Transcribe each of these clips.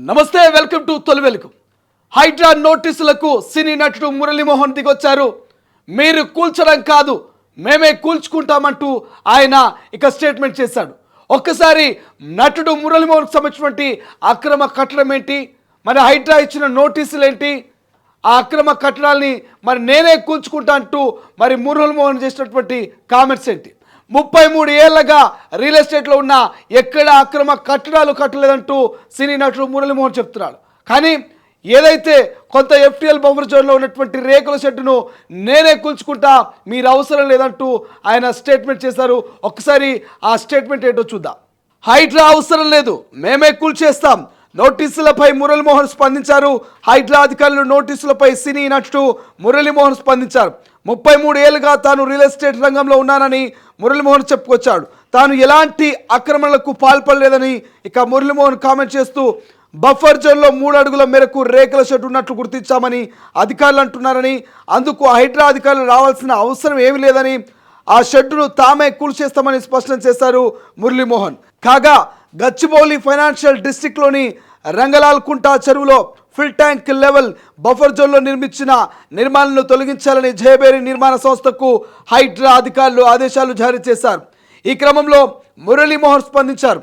నమస్తే, welcome to తొలి వెలుగు. హైడ్రా నోటీసులకు సినీ నటుడు మురళీమోహన్ దిగొచ్చారు. మీరు కూల్చడం కాదు, మేమే కూల్చుకుంటామంటూ ఆయన ఇక స్టేట్మెంట్ చేశాడు. ఒక్కసారి నటుడు మురళీమోహన్కి సంబంధించినటువంటి అక్రమ కట్టడం ఏంటి, మరి హైడ్రా ఇచ్చిన నోటీసులు ఏంటి, ఆ అక్రమ కట్టడాల్ని మరి నేనే కూల్చుకుంటా అంటూ మరి మురళీమోహన్ చేసినటువంటి కామెంట్స్ ఏంటి, 33 ఏళ్లగా రియల్ ఎస్టేట్లో ఉన్న ఎక్కడ అక్రమ కట్టడాలు కట్టలేదంటూ సినీ నటుడు మురళీమోహన్ చెప్తున్నాడు. కానీ ఏదైతే కొంత ఎఫ్టీఎల్ బఫర్ జోన్లో ఉన్నటువంటి రేకుల షెడ్డును నేనే కూల్చుకుంటా, మీరు అవసరం లేదంటూ ఆయన స్టేట్మెంట్ చేశారు. ఒక్కసారి ఆ స్టేట్మెంట్ ఏంటో చూద్దాం. హైడ్రా అవసరం లేదు, మేమే కూల్చేస్తాం. నోటీసులపై మురళీమోహన్ స్పందించారు. హైడ్రా అధికారులు నోటీసులపై సినీ నటుడు మురళీమోహన్ స్పందించారు. 33 ఏళ్లుగా తాను రియల్ ఎస్టేట్ రంగంలో ఉన్నానని మురళీమోహన్ చెప్పుకొచ్చాడు. తాను ఎలాంటి ఆక్రమణలకు పాల్పడలేదని ఇక మురళీమోహన్ కామెంట్ చేస్తూ, బఫర్ జోన్లో 3 అడుగుల మేరకు రేకుల షెడ్ ఉన్నట్లు గుర్తించామని అధికారులు అంటున్నారని, అందుకు హైడ్రా అధికారులు రావాల్సిన అవసరం ఏమీ లేదని, ఆ షెడ్డును తామే కూల్చేస్తామని స్పష్టం చేశారు మురళీమోహన్. కాగా గచ్చిబౌలి ఫైనాన్షియల్ డిస్ట్రిక్ట్లోని రంగలాల్ కుంటా చెరువులో ఫిల్ ట్యాంక్ లెవెల్ బఫర్ జోన్లో నిర్మించిన నిర్మాణాలను తొలగించాలని జయబేరి నిర్మాణ సంస్థకు హైడ్రా అధికారులు ఆదేశాలు జారీ చేశారు. ఈ క్రమంలో మురళీమోహన్ స్పందించారు.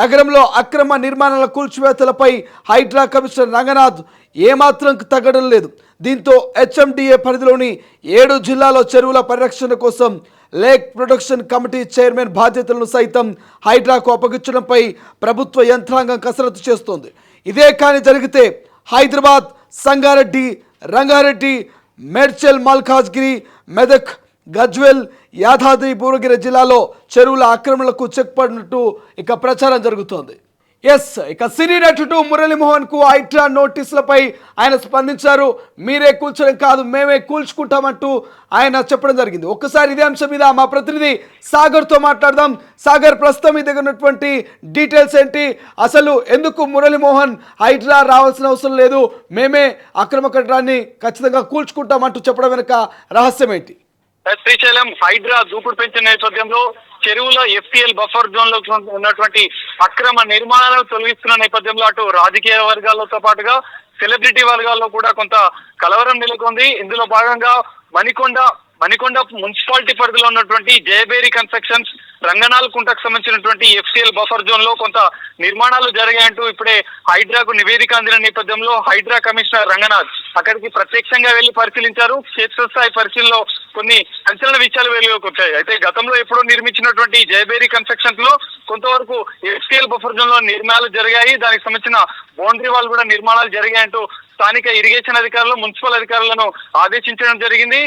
నగరంలో అక్రమ నిర్మాణాల కూల్చివేతలపై హైడ్రా కమిషనర్ రంగనాథ్ ఏమాత్రం తగ్గడం లేదు. దీంతో హెచ్ఎండిఏ పరిధిలోని 7 జిల్లాలో చెరువుల పరిరక్షణ కోసం లేక్ ప్రొటెక్షన్ కమిటీ చైర్మన్ బాధ్యతలను సైతం హైడ్రాకు అప్పగించడంపై ప్రభుత్వ యంత్రాంగం కసరత్తు చేస్తోంది. ఇదే కానీ జరిగితే హైదరాబాద్, సంగారెడ్డి, రంగారెడ్డి, మేడ్చల్, మల్కాజ్గిరి, మెదక్, గజ్వెల్, యాదాద్రి భువనగిరి జిల్లాలో చెరువుల ఆక్రమణలకు చెక్ పడినట్టు ఇక ప్రచారం జరుగుతోంది. ఇక సినీ నటుడు మురళీమోహన్ కు హైడ్రా నోటీసులపై ఆయన స్పందించారు. మీరే కూల్చడం కాదు, మేమే కూల్చుకుంటామంటూ ఆయన చెప్పడం జరిగింది. ఒక్కసారి ఇదే అంశం మీద మా ప్రతినిధి సాగర్తో మాట్లాడదాం. సాగర్, ప్రస్తుతం మీ దగ్గర ఉన్నటువంటి డీటెయిల్స్ ఏంటి? అసలు ఎందుకు మురళీమోహన్ హైడ్రా రావాల్సిన అవసరం లేదు, మేమే అక్రమ కట్టడాన్ని ఖచ్చితంగా కూల్చుకుంటామంటూ చెప్పడం వెనుక రహస్యం ఏంటి? శ్రీశైలం హైడ్రా దూకుడు పెంచిన నేపథ్యంలో చెరువుల ఎఫ్టీఎల్ బఫర్ జోన్ లో ఉన్నటువంటి అక్రమ నిర్మాణాలను తొలగిస్తున్న నేపథ్యంలో అటు రాజకీయ వర్గాలతో పాటుగా సెలబ్రిటీ వర్గాల్లో కూడా కొంత కలవరం నెలకొంది. ఇందులో భాగంగా మణికొండ మున్సిపాలిటీ పరిధిలో ఉన్నటువంటి జయబేరి కన్స్ట్రక్షన్స్ రంగనాల్ కుంటకు సంబంధించినటువంటి ఎఫ్టీఎల్ బఫర్ జోన్ లో కొంత నిర్మాణాలు జరిగాయంటూ ఇప్పుడే హైడ్రాకు నివేదిక అందిన నేపథ్యంలో హైడ్రా కమిషనర్ రంగనాథ్ అక్కడికి ప్రత్యక్షంగా వెళ్లి పరిశీలించారు. క్షేత్రస్థాయి పరిశీలనలో కొన్ని సంచలన విషయాలు వెలుగులోకి వచ్చాయి. అయితే గతంలో ఎప్పుడో నిర్మించినటువంటి జయబేరి కన్స్ట్రక్షన్స్ లో కొంతవరకు ఎఫ్టీఎల్ బఫర్ జోన్ లో నిర్మాణాలు జరిగాయి. దానికి సంబంధించిన బౌండరీ వాల్ కూడా నిర్మాణాలు జరిగాయంటూ స్థానిక ఇరిగేషన్ అధికారులు, మున్సిపల్ అధికారులను ఆదేశించడం జరిగింది.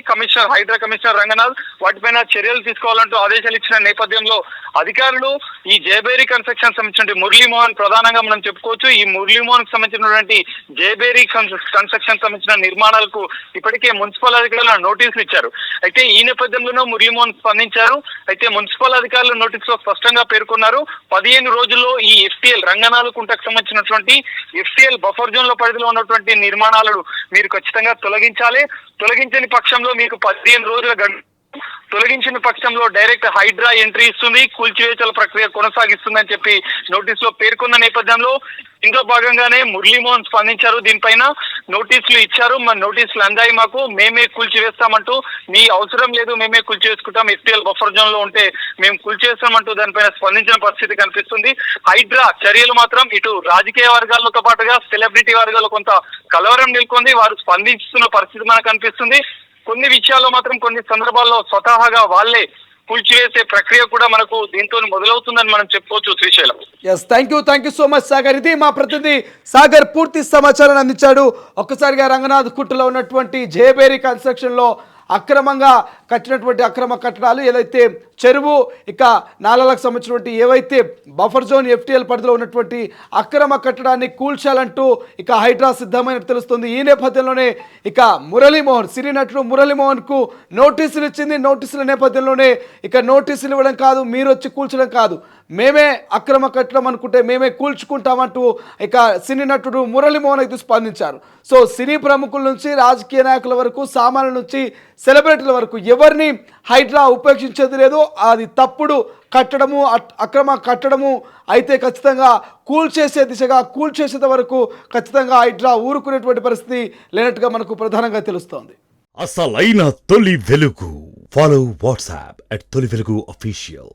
హైడ్రా కమిషనర్ రంగనాథ్ వాటిపైన చర్యలు తీసుకోవాలంటూ ఆదేశాలు ఇచ్చిన నేపథ్యంలో అధికారులు ఈ జయబేరి కన్స్ట్రక్షన్ సంబంధించిన మురళీమోహన్ ప్రధానంగా మనం చెప్పుకోవచ్చు. ఈ మురళీమోహన్ సంబంధించినటువంటి జయబేరి కన్స్ట్రక్షన్ సంబంధించిన నిర్మాణాలకు ఇప్పటికే మున్సిపల్ అధికారులు నోటీసులు ఇచ్చారు. అయితే ఈ నేపథ్యంలోనూ మురళీమోహన్ స్పందించారు. అయితే మున్సిపల్ అధికారులు నోటీసులో స్పష్టంగా పేర్కొన్నారు, 15 రోజుల్లో ఈ ఎఫ్టీఎల్ రంగనాల్ కుంటకు సంబంధించినటువంటి ఎఫ్టీఎల్ బఫర్ జోన్ లో పరిధిలో ఉన్నటువంటి నిర్మాణాలను మీరు ఖచ్చితంగా తొలగించాలి. తొలగించని పక్షంలో మీకు 15 రోజుల తొలగించిన పక్షంలో డైరెక్ట్ హైడ్రా ఎంట్రీ ఇస్తుంది, కూల్చివేతల ప్రక్రియ కొనసాగిస్తుందని చెప్పి నోటీసులో పేర్కొన్న నేపథ్యంలో ఇందులో భాగంగానే మురళీమోహన్ స్పందించారు. దీనిపైన నోటీసులు ఇచ్చారు. మన నోటీసులు అందాయి, మాకు మేమే కూల్చివేస్తామంటూ, మీ అవసరం లేదు, మేమే కూల్చివేసుకుంటాం, ఎఫ్టీఎల్ బఫర్ జోన్ లో ఉంటే మేము కూల్చివేస్తామంటూ దానిపైన స్పందించిన పరిస్థితి కనిపిస్తుంది. హైడ్రా చర్యలు మాత్రం ఇటు రాజకీయ వర్గాలతో పాటుగా సెలబ్రిటీ వర్గాల్లో కొంత కలవరం నెలకొంది. వారు స్పందిస్తున్న పరిస్థితి మనకు కనిపిస్తుంది. కొన్ని విషయాల్లో మాత్రం కొన్ని సందర్భాల్లో స్వతహాగా వాళ్ళే కూల్చివేసే ప్రక్రియ కూడా మనకు దీంతో మొదలవుతుందని మనం చెప్పుకోవచ్చు. Srisailam. Thank you so much Sagar. ఇది మా ప్రతినిధి సాగర్ పూర్తి సమాచారాన్ని అందించాడు. ఒక్కసారిగా రంగనాథ్ కుట్టులో ఉన్నటువంటి జయబేరి కన్స్ట్రక్షన్ లో అక్రమంగా కట్టినటువంటి అక్రమ కట్టడాలు, ఏదైతే చెరువు ఇక నాలాలకు సంబంధించినటువంటి ఏవైతే బఫర్ జోన్ ఎఫ్టీఎల్ పరిధిలో ఉన్నటువంటి అక్రమ కట్టడాన్ని కూల్చాలంటూ ఇక హైడ్రా సిద్ధమైనట్టు తెలుస్తుంది. ఈ నేపథ్యంలోనే ఇక మురళీమోహన్, సినీ నటుడు మురళీమోహన్ కు నోటీసులు ఇచ్చింది. నోటీసుల నేపథ్యంలోనే ఇక నోటీసులు ఇవ్వడం కాదు, మీరు వచ్చి కూల్చడం కాదు, మేమే అక్రమ కట్టడం అనుకుంటే మేమే కూల్చుకుంటామంటూ ఇక సినీ నటుడు మురళీమోహన్ అయితే స్పందించారు. సో సినీ ప్రముఖుల నుంచి రాజకీయ నాయకుల వరకు, సామాన్యుల నుంచి సెలబ్రిటీల వరకు ఎవరిని హైడ్రా ఉపేక్షించేది లేదు. అది తప్పుడు కట్టడము, అక్రమ కట్టడము అయితే ఖచ్చితంగా కూల్చేసే దిశగా, కూల్చేసేంత వరకు ఖచ్చితంగా హైడ్రా ఊరుకునేటువంటి పరిస్థితి లేనట్టుగా మనకు ప్రధానంగా తెలుస్తోంది. అసలైన తొలి వెలుగు. ఫాలో వాట్సాప్ @తొలి వెలుగు official.